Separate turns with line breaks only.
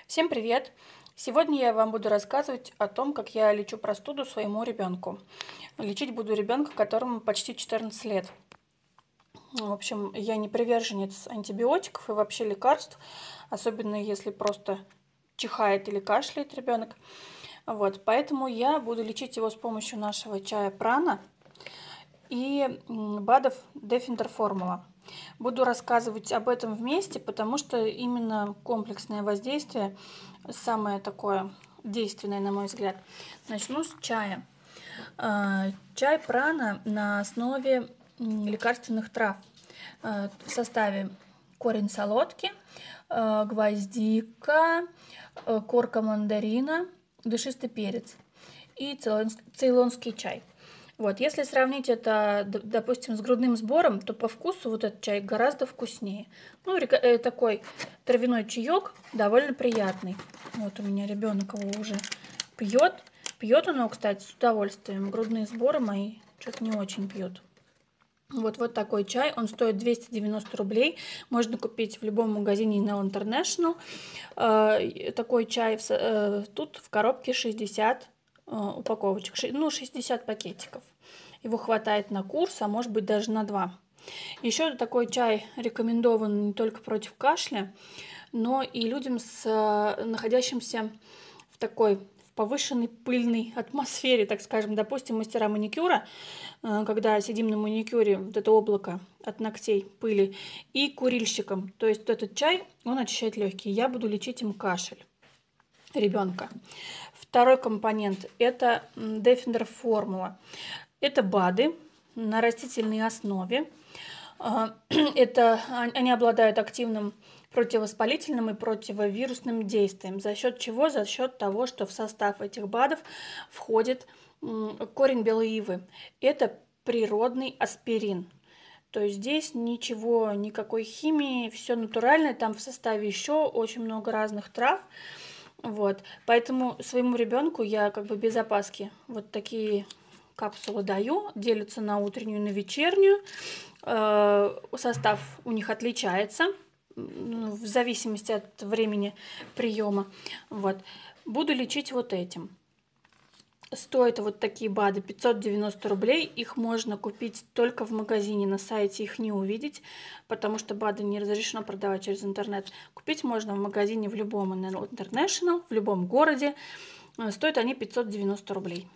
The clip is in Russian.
Всем привет! Сегодня я вам буду рассказывать о том, как я лечу простуду своему ребенку. Лечить буду ребенка, которому почти 14 лет. В общем, я не приверженец антибиотиков и вообще лекарств, особенно если просто чихает или кашляет ребенок. Вот, поэтому я буду лечить его с помощью нашего чая прана и БАДов Defender Формула. Буду рассказывать об этом вместе, потому что именно комплексное воздействие самое такое действенное, на мой взгляд. Начну с чая. Чай прана на основе лекарственных трав. В составе корень солодки, гвоздика, корка мандарина, душистый перец и цейлонский чай. Вот, если сравнить это, допустим, с грудным сбором, то по вкусу вот этот чай гораздо вкуснее. Ну, такой травяной чаек довольно приятный. Вот у меня ребенок его уже пьет. Пьет он его, кстати, с удовольствием. Грудные сборы мои что-то не очень пьют. Вот такой чай, он стоит 290 рублей, можно купить в любом магазине Nel International. Такой чай, тут в коробке 60 упаковочек, 60 пакетиков. Его хватает на курс, а может быть даже на 2. Еще такой чай рекомендован не только против кашля, но и людям, находящимся в такой повышенной пыльной атмосфере, так скажем, допустим, мастера маникюра, когда сидим на маникюре, вот это облако от ногтей пыли, и курильщикам. То есть вот этот чай, он очищает легкие. Я буду лечить им кашель ребенка. Второй компонент – это Defender Формула. Это БАДы на растительной основе. Они обладают активным противовоспалительным и противовирусным действием. За счет чего? За счет того, что в состав этих БАДов входит корень белой ивы. Это природный аспирин. То есть здесь ничего, никакой химии, все натуральное. Там в составе еще очень много разных трав. Вот. Поэтому своему ребенку я как бы без опаски вот такие капсулы даю. Делятся на утреннюю и на вечернюю. Состав у них отличается в зависимости от времени приема. Вот. Буду лечить вот этим. Стоят вот такие БАДы 590 рублей. Их можно купить только в магазине, на сайте их не увидеть, потому что БАДы не разрешено продавать через интернет. Купить можно в магазине в любом International, в любом городе. Стоят они 590 рублей.